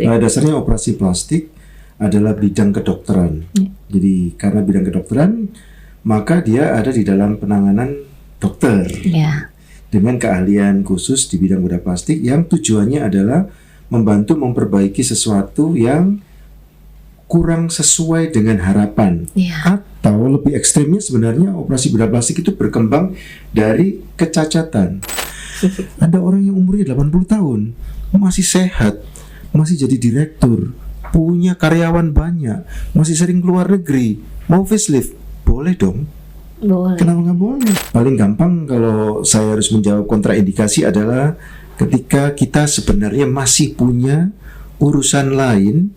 plastik. Dasarnya operasi plastik adalah bidang kedokteran. Jadi karena bidang kedokteran, maka dia ada di dalam penanganan dokter dengan keahlian khusus di bidang bedah plastik yang tujuannya adalah membantu memperbaiki sesuatu yang kurang sesuai dengan harapan. Atau lebih ekstrimnya sebenarnya operasi bedah plastik itu berkembang dari kecacatan. Ada orang yang umurnya 80 tahun masih sehat, masih jadi direktur, punya karyawan banyak, masih sering keluar negeri, mau facelift, boleh dong? Boleh. Kenapa nggak boleh? Paling gampang kalau saya harus menjawab kontraindikasi adalah ketika kita sebenarnya masih punya urusan lain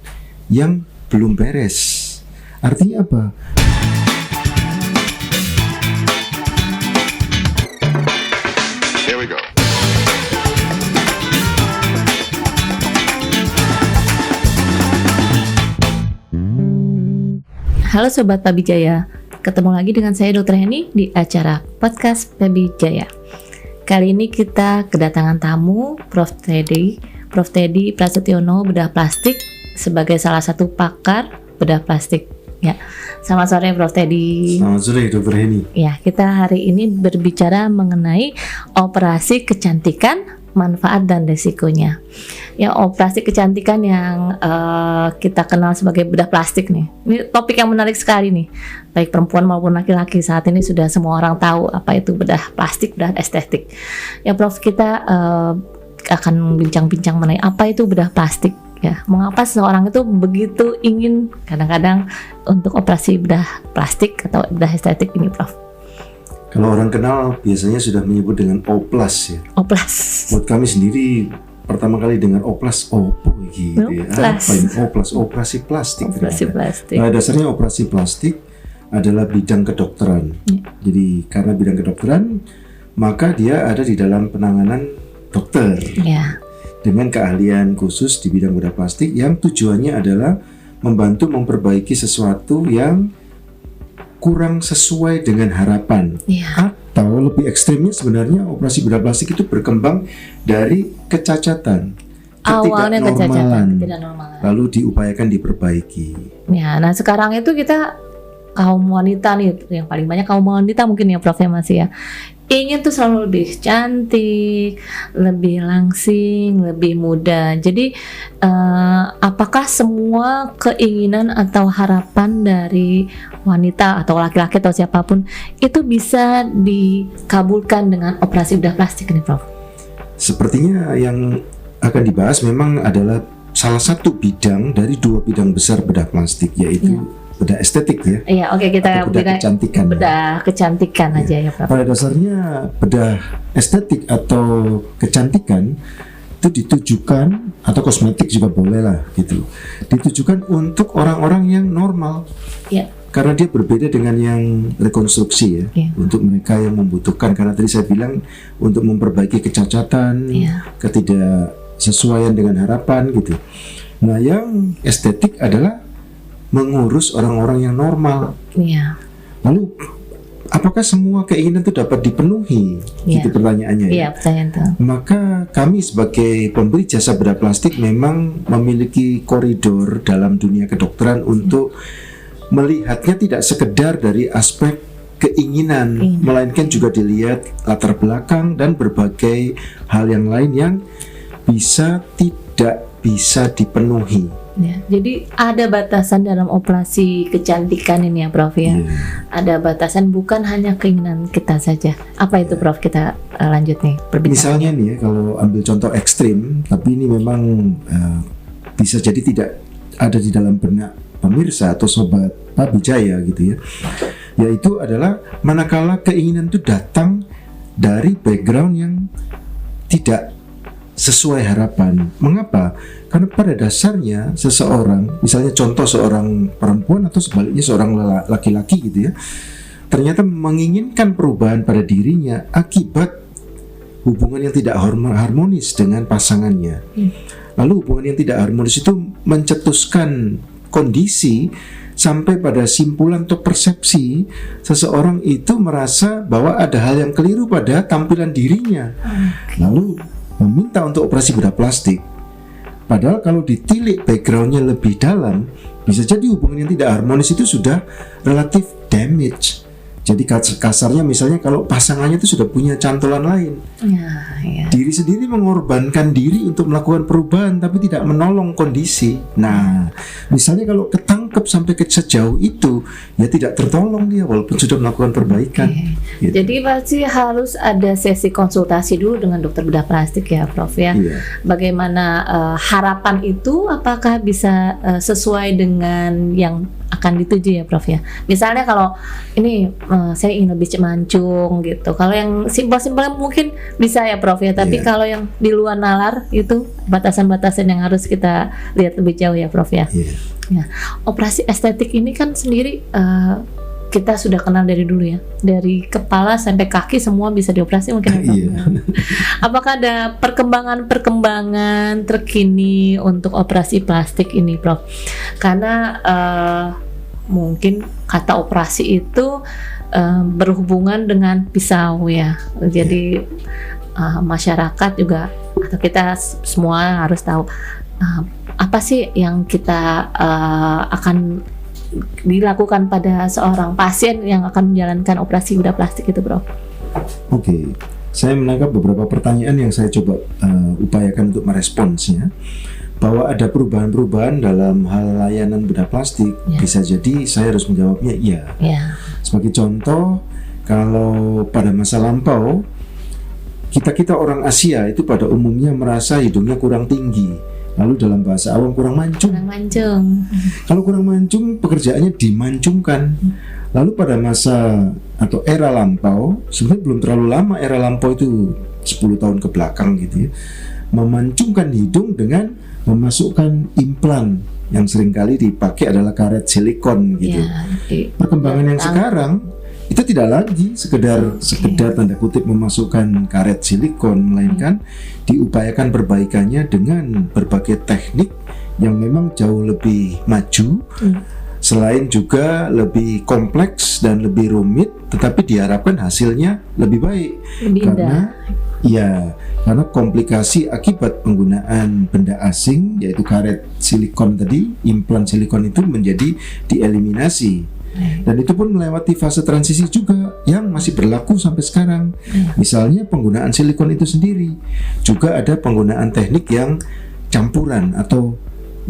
yang belum beres. Artinya apa? Here we go. Halo Sobat Pabijaya, ketemu lagi dengan saya Dr. Heni di acara Podcast Pabijaya. Kali ini kita kedatangan tamu Prof. Teddy Prasetyono, bedah plastik, sebagai salah satu pakar bedah plastik. Ya, selamat sore Prof. Teddy. Selamat sore Dr. Heni. Ya, kita hari ini berbicara mengenai operasi kecantikan, manfaat dan resikonya. Ya, operasi kecantikan yang kita kenal sebagai bedah plastik nih. Ini topik yang menarik sekali nih. Baik perempuan maupun laki-laki, saat ini sudah semua orang tahu apa itu bedah plastik, bedah estetik. Ya Prof, kita akan bincang-bincang mengenai apa itu bedah plastik. Ya, mengapa seseorang itu begitu ingin kadang-kadang untuk operasi bedah plastik atau bedah estetik ini, Prof? Kalau orang kenal biasanya sudah menyebut dengan oplas ya. Oplas. Buat kami sendiri pertama kali dengar oplas, opo gitu ya. Apa ini oplas? Operasi plastik. Operasi plastik. Dasarnya operasi plastik adalah bidang kedokteran. Jadi karena bidang kedokteran, maka dia ada di dalam penanganan dokter. Dengan keahlian khusus di bidang bedah plastik yang tujuannya adalah membantu memperbaiki sesuatu yang kurang sesuai dengan harapan. Atau lebih ekstrimnya sebenarnya operasi bedah plastik itu berkembang dari kecacatan, Awalnya kecacatan, ketidaknormalan, lalu diupayakan diperbaiki. Ya, nah sekarang itu kita kaum wanita nih, yang paling banyak kaum wanita mungkin ya Prof ya masih ya, ingin tuh selalu lebih cantik, lebih langsing, lebih muda. Jadi apakah semua keinginan atau harapan dari wanita atau laki-laki atau siapapun itu bisa dikabulkan dengan operasi bedah plastik ini, Prof? Sepertinya yang akan dibahas memang adalah salah satu bidang dari dua bidang besar bedah plastik, yaitu bedah estetik ya. Iya, oke, kita bedah kecantikan. Bedah kecantikan aja ya, Prof. Pada dasarnya bedah estetik atau kecantikan itu ditujukan, atau kosmetik juga boleh lah gitu, ditujukan untuk orang-orang yang normal. Karena dia berbeda dengan yang rekonstruksi ya. Untuk mereka yang membutuhkan, karena tadi saya bilang untuk memperbaiki kecacatan, ketidaksesuaian dengan harapan gitu. Nah, yang estetik adalah mengurus orang-orang yang normal. Lalu apakah semua keinginan itu dapat dipenuhi? Itu pertanyaannya ya. Pertanyaan itu. Maka kami sebagai pemberi jasa bedah plastik memang memiliki koridor dalam dunia kedokteran untuk melihatnya tidak sekedar dari aspek keinginan, melainkan juga dilihat latar belakang dan berbagai hal yang lain yang tidak bisa dipenuhi. Jadi ada batasan dalam operasi kecantikan ini ya, Prof ya. Ada batasan, bukan hanya keinginan kita saja. Apa itu, Prof? Kita lanjut nih perbincangan. Misalnya nih ya, kalau ambil contoh ekstrim, tapi ini memang bisa jadi tidak ada di dalam benak pemirsa atau sobat Pabijaya gitu ya. Yaitu adalah manakala keinginan itu datang dari background yang tidak sesuai harapan. Mengapa? Karena pada dasarnya seseorang, misalnya contoh seorang perempuan atau sebaliknya seorang laki-laki gitu ya, ternyata menginginkan perubahan pada dirinya akibat hubungan yang tidak harmonis dengan pasangannya. Lalu hubungan yang tidak harmonis itu mencetuskan kondisi sampai pada simpulan atau persepsi seseorang itu merasa bahwa ada hal yang keliru pada tampilan dirinya. Lalu meminta untuk operasi bedah plastik. Padahal kalau ditilik backgroundnya lebih dalam, bisa jadi hubungan yang tidak harmonis itu sudah relatif damage. Jadi kasarnya misalnya kalau pasangannya itu sudah punya cantolan lain, Ya. diri sendiri mengorbankan diri untuk melakukan perubahan tapi tidak menolong kondisi. Nah, misalnya kalau ketangkep sampai ke sejauh itu, ya tidak tertolong dia walaupun sudah melakukan perbaikan. Gitu. Jadi pasti harus ada sesi konsultasi dulu dengan dokter bedah plastik ya, Prof ya. Iya. Bagaimana harapan itu, apakah bisa sesuai dengan yang akan dituju ya, Prof ya. Misalnya kalau ini saya ingin lebih mancung gitu. Kalau yang simpel-simpel mungkin bisa ya, Prof ya. Tapi Iya. kalau yang di luar nalar itu batasan-batasan yang harus kita lihat lebih jauh ya, Prof ya. Iya. Nah, operasi estetik ini kan sendiri kita sudah kenal dari dulu ya, dari kepala sampai kaki semua bisa dioperasi mungkin ya, Prof? Iya. Apakah ada perkembangan terkini untuk operasi plastik ini, Prof? Karena mungkin kata operasi itu berhubungan dengan pisau ya, jadi masyarakat juga atau kita semua harus tahu apa sih yang kita akan dilakukan pada seorang pasien yang akan menjalankan operasi bedah plastik itu, Bro. Oke, saya menangkap beberapa pertanyaan yang saya coba upayakan untuk meresponsnya. Bahwa ada perubahan-perubahan dalam hal layanan bedah plastik, Ya. bisa jadi saya harus menjawabnya iya. Ya, Sebagai contoh, kalau pada masa lampau, kita orang Asia itu pada umumnya merasa hidungnya kurang tinggi, lalu dalam bahasa awam kurang mancung. kurang mancung. Kalau kurang mancung, pekerjaannya dimancungkan. Lalu pada masa atau era lampau, sebenarnya belum terlalu lama era lampau itu 10 tahun ke belakang gitu ya, memancungkan hidung dengan memasukkan implan yang seringkali dipakai adalah karet silikon gitu. Ya, Perkembangan yang sekarang itu tidak lagi sekedar tanda kutip memasukkan karet silikon, melainkan diupayakan perbaikannya dengan berbagai teknik yang memang jauh lebih maju. Selain juga lebih kompleks dan lebih rumit, tetapi diharapkan hasilnya lebih baik. lebih indah. Karena komplikasi akibat penggunaan benda asing, yaitu karet silikon tadi, implan silikon itu menjadi dieliminasi. Dan itu pun melewati fase transisi juga yang masih berlaku sampai sekarang. Misalnya penggunaan silikon itu sendiri. Juga ada penggunaan teknik yang campuran atau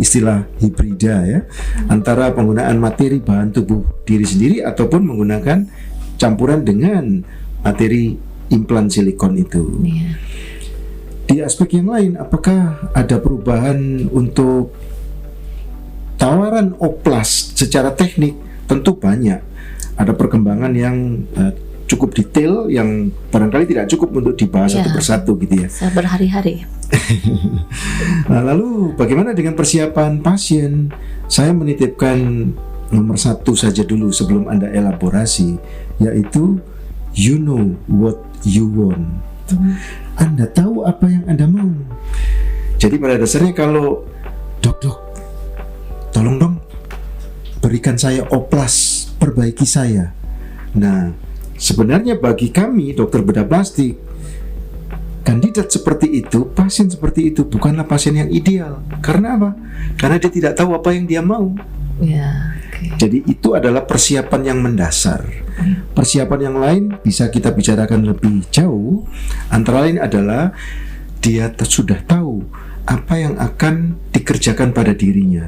istilah hibrida ya, antara penggunaan materi bahan tubuh diri sendiri ataupun menggunakan campuran dengan materi implan silikon itu. Ya. Di aspek yang lain, apakah ada perubahan untuk tawaran oplas secara teknik? Tentu banyak. Ada perkembangan yang cukup detail yang barangkali tidak cukup untuk dibahas satu persatu gitu ya. Saya berhari-hari. Nah, lalu bagaimana dengan persiapan pasien? Saya menitipkan nomor satu saja dulu sebelum Anda elaborasi, yaitu you know what you want. Anda tahu apa yang Anda mau. Jadi pada dasarnya kalau dok, tolong dong berikan saya oplas, perbaiki saya. Nah, sebenarnya bagi kami dokter bedah plastik, kandidat seperti itu, pasien seperti itu bukanlah pasien yang ideal. Karena apa? Karena dia tidak tahu apa yang dia mau. Ya, oke. Jadi itu adalah persiapan yang mendasar. Persiapan yang lain bisa kita bicarakan lebih jauh. Antara lain adalah dia sudah tahu apa yang akan dikerjakan pada dirinya.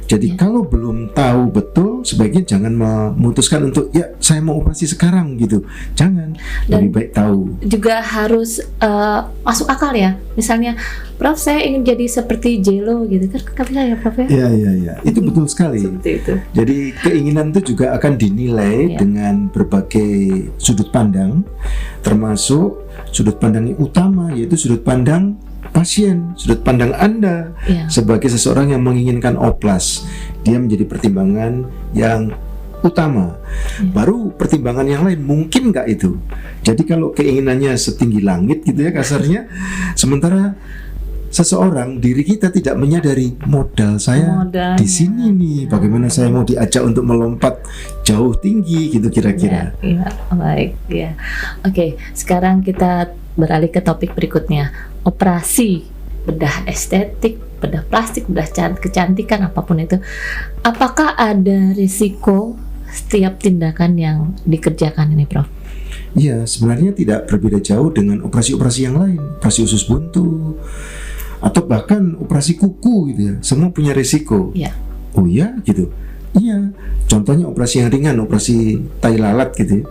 Jadi kalau belum tahu betul, sebaiknya jangan memutuskan untuk ya saya mau operasi sekarang gitu. Jangan. Lebih baik tahu. Juga harus masuk akal ya. Misalnya, Prof, saya ingin jadi seperti J-Lo gitu kan bisa ya, Prof ya? Ya. Itu betul sekali. Seperti itu. Jadi keinginan itu juga akan dinilai dengan berbagai sudut pandang, termasuk sudut pandang yang utama, yaitu sudut pandang pasien, sudut pandang Anda sebagai seseorang yang menginginkan oplas. Dia menjadi pertimbangan yang utama. Baru pertimbangan yang lain mungkin nggak itu. Jadi kalau keinginannya setinggi langit gitu ya kasarnya, sementara seseorang diri kita tidak menyadari modal saya di sini nih, bagaimana saya mau diajak untuk melompat jauh tinggi gitu kira-kira. Iya, baik ya. Oke, sekarang kita beralih ke topik berikutnya, operasi bedah estetik bedah plastik, bedah kecantikan, apapun itu, apakah ada risiko setiap tindakan yang dikerjakan ini, Prof? Iya, sebenarnya tidak berbeda jauh dengan operasi-operasi yang lain, operasi usus buntu, atau bahkan operasi kuku gitu ya. Semua punya risiko. Ya. Oh ya, gitu. Iya, contohnya operasi yang ringan, operasi tai lalat gitu ya.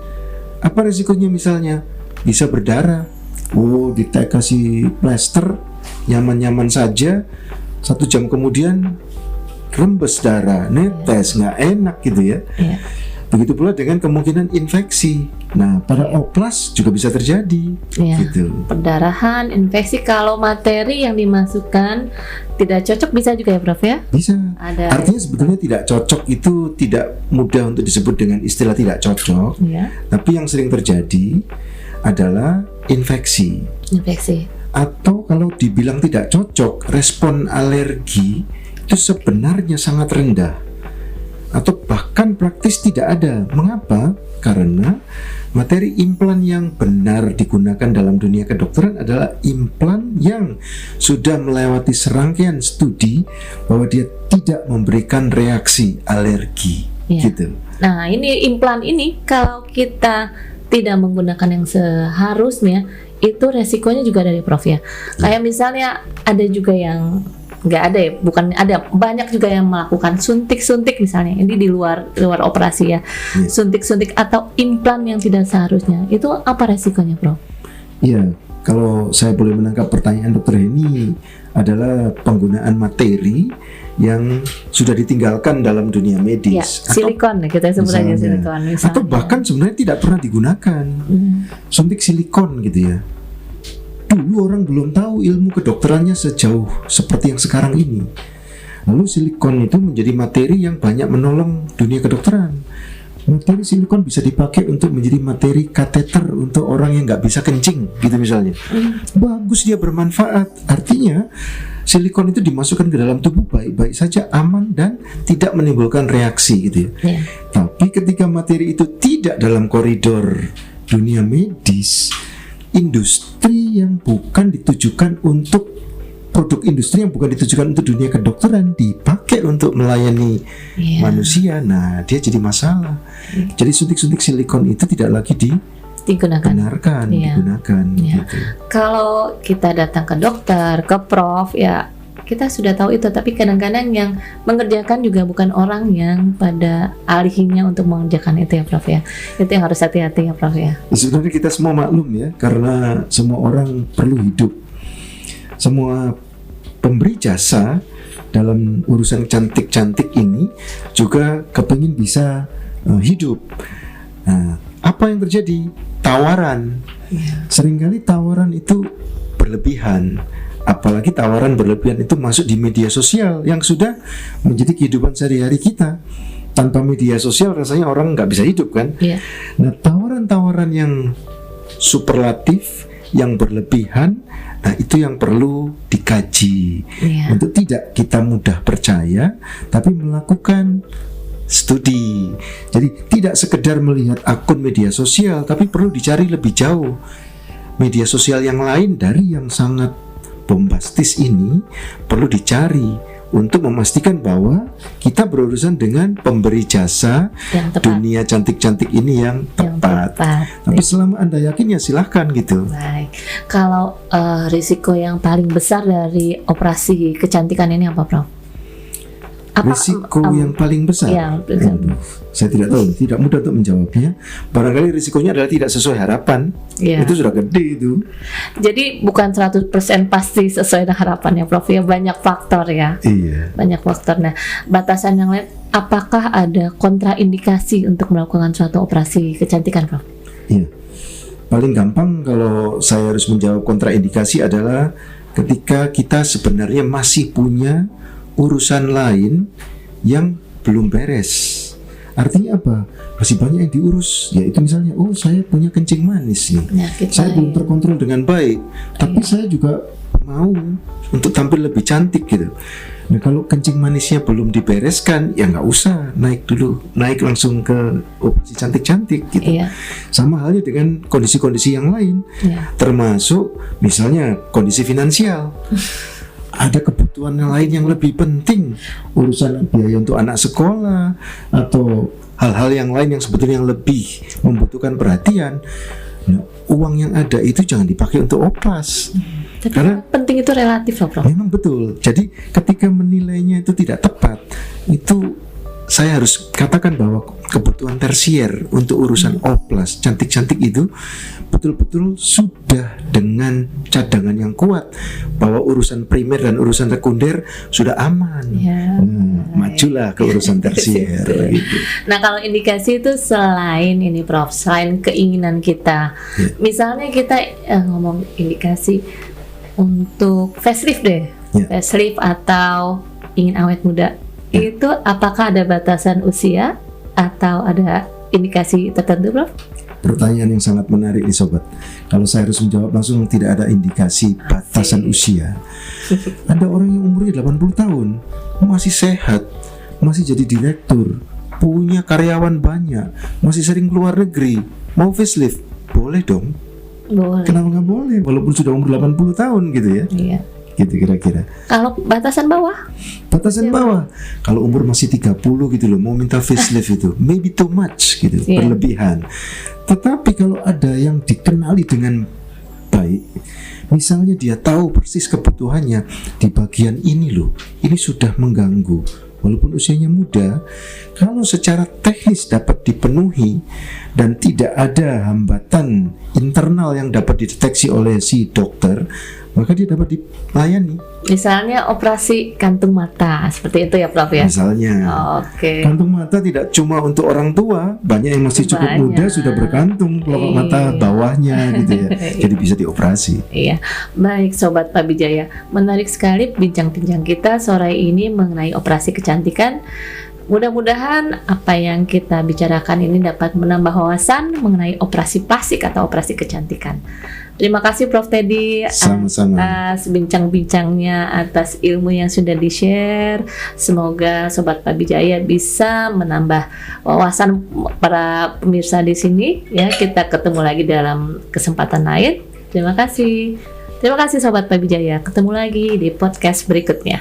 Apa risikonya misalnya? Bisa berdarah. Oh, kasih plester, nyaman-nyaman saja. 1 jam kemudian rembes darah, netes, nggak enak gitu ya. Ya. Begitu pula dengan kemungkinan infeksi. Nah, pada oplas juga bisa terjadi. Ya. Gitu. Perdarahan, infeksi, kalau materi yang dimasukkan tidak cocok bisa juga ya, Prof ya? Bisa. Ada. Artinya sebetulnya tidak cocok itu tidak mudah untuk disebut dengan istilah tidak cocok. Ya. Tapi yang sering terjadi adalah infeksi. Infeksi. Atau kalau dibilang tidak cocok, respon alergi itu sebenarnya sangat rendah. Atau bahkan praktis tidak ada. Mengapa? Karena materi implan yang benar digunakan dalam dunia kedokteran adalah implan yang sudah melewati serangkaian studi bahwa dia tidak memberikan reaksi alergi. Ya. Gitu. Nah, ini implan ini kalau kita tidak menggunakan yang seharusnya, itu resikonya juga dari, Prof ya. Kayak misalnya ada juga yang nggak ada ya, bukan ada, banyak juga yang melakukan suntik-suntik misalnya, ini di luar operasi ya, suntik-suntik atau implan yang tidak seharusnya, itu apa resikonya, Bro? Iya, kalau saya boleh menangkap pertanyaan Dokter Heni, adalah penggunaan materi yang sudah ditinggalkan dalam dunia medis. Ya, silikon ya, kita sebut aja silikon misalnya. Atau bahkan sebenarnya tidak pernah digunakan. Suntik silikon gitu ya. Dulu orang belum tahu ilmu kedokterannya sejauh seperti yang sekarang ini. Lalu silikon itu menjadi materi yang banyak menolong dunia kedokteran. Materi silikon bisa dipakai untuk menjadi materi kateter untuk orang yang nggak bisa kencing, gitu misalnya. Bagus, dia bermanfaat. Artinya silikon itu dimasukkan ke dalam tubuh baik-baik saja, aman dan tidak menimbulkan reaksi, gitu ya. Tapi ketika materi itu tidak dalam koridor dunia medis, industri yang bukan ditujukan untuk produk industri yang bukan ditujukan untuk dunia kedokteran dipakai untuk melayani manusia, nah dia jadi masalah. Jadi suntik-suntik silikon itu tidak lagi digunakan. Gitu. Kalau kita datang ke dokter, ke Prof ya, kita sudah tahu itu, tapi kadang-kadang yang mengerjakan juga bukan orang yang pada ahlinya untuk mengerjakan itu ya, Prof ya. Itu yang harus hati-hati ya, Prof ya. Sebenarnya kita semua maklum ya, karena semua orang perlu hidup. Semua pemberi jasa dalam urusan cantik-cantik ini juga kepingin bisa hidup. Nah, apa yang terjadi? Tawaran. Seringkali tawaran itu berlebihan. Apalagi tawaran berlebihan itu masuk di media sosial yang sudah menjadi kehidupan sehari-hari kita. Tanpa media sosial rasanya orang nggak bisa hidup kan? Nah, tawaran-tawaran yang superlatif, yang berlebihan, nah itu yang perlu dikaji untuk tidak kita mudah percaya, tapi melakukan studi. Jadi tidak sekedar melihat akun media sosial, tapi perlu dicari lebih jauh. Media sosial yang lain dari yang sangat bombastis ini perlu dicari untuk memastikan bahwa kita berurusan dengan pemberi jasa dunia cantik-cantik ini yang tepat. Tapi selama Anda yakin ya silahkan gitu. Baik. Kalau risiko yang paling besar dari operasi kecantikan ini apa, Prof? Risiko yang paling besar? Saya tidak tahu, tidak mudah untuk menjawabnya. Barangkali risikonya adalah tidak sesuai harapan. Itu sudah gede itu. Jadi bukan 100% pasti sesuai dengan harapan ya, Prof ya, banyak faktor ya. Banyak faktor. Nah, batasan yang lain, apakah ada kontraindikasi untuk melakukan suatu operasi kecantikan, Prof? Iya. Paling gampang kalau saya harus menjawab kontraindikasi adalah ketika kita sebenarnya masih punya urusan lain yang belum beres. Artinya apa? Masih banyak yang diurus. Yaitu misalnya, oh saya punya kencing manis nih, saya belum terkontrol dengan baik, tapi saya juga mau untuk tampil lebih cantik gitu. Nah, kalau kencing manisnya belum dibereskan, ya nggak usah naik dulu, naik langsung ke operasi cantik-cantik gitu. Sama halnya dengan kondisi-kondisi yang lain, termasuk misalnya kondisi finansial. ada kebutuhan yang lain yang lebih penting, urusan biaya untuk anak sekolah atau hal-hal yang lain yang sebetulnya yang lebih membutuhkan perhatian. Nah, uang yang ada itu jangan dipakai untuk oplas. Tapi Karena penting itu relatif loh, Prof. memang betul. Jadi ketika menilainya itu tidak tepat, itu saya harus katakan bahwa kebutuhan tersier untuk urusan oplas cantik-cantik itu betul-betul sudah dengan cadangan yang kuat, bahwa urusan primer dan urusan sekunder sudah aman. Ya. Majulah ke urusan tersier gitu. Nah, kalau indikasi itu selain ini, Prof, selain keinginan kita, Ya. misalnya kita ngomong indikasi untuk facelift deh, Ya. facelift atau ingin awet muda, itu apakah ada batasan usia atau ada indikasi tertentu, Prof? Pertanyaan yang sangat menarik nih sobat. Kalau saya harus menjawab langsung, tidak ada indikasi batasan usia. Ada orang yang umurnya 80 tahun masih sehat, masih jadi direktur, punya karyawan banyak, masih sering keluar negeri, mau facelift, boleh dong. Boleh. Kenapa nggak boleh? Walaupun sudah umur 80 tahun gitu ya. Iya. Gitu kira-kira. Kalau batasan bawah? Batasan bawah, kalau umur masih 30 gitu loh, mau minta facelift itu maybe too much gitu, Iya. berlebihan. Tetapi kalau ada yang dikenali dengan baik, misalnya dia tahu persis kebutuhannya di bagian ini loh, ini sudah mengganggu, walaupun usianya muda, kalau secara teknis dapat dipenuhi dan tidak ada hambatan internal yang dapat dideteksi oleh si dokter, maka dia dapat dilayani. Misalnya operasi kantung mata, seperti itu ya, Prof ya? Misalnya Oke. kantung mata tidak cuma untuk orang tua, banyak yang masih cukup Banyak. muda sudah berkantung kelopak mata Iya. bawahnya gitu ya, jadi bisa dioperasi. Iya, baik Sobat Pabijaya, menarik sekali bincang-bincang kita sore ini mengenai operasi kecantikan. Mudah-mudahan apa yang kita bicarakan ini dapat menambah wawasan mengenai operasi plastik atau operasi kecantikan. Terima kasih Prof Teddy Sama-sama. atas bincang-bincangnya, atas ilmu yang sudah di-share. Semoga Sobat Pabijaya bisa menambah wawasan para pemirsa di sini ya. Kita ketemu lagi dalam kesempatan lain. Terima kasih. Terima kasih Sobat Pabijaya. Ketemu lagi di podcast berikutnya.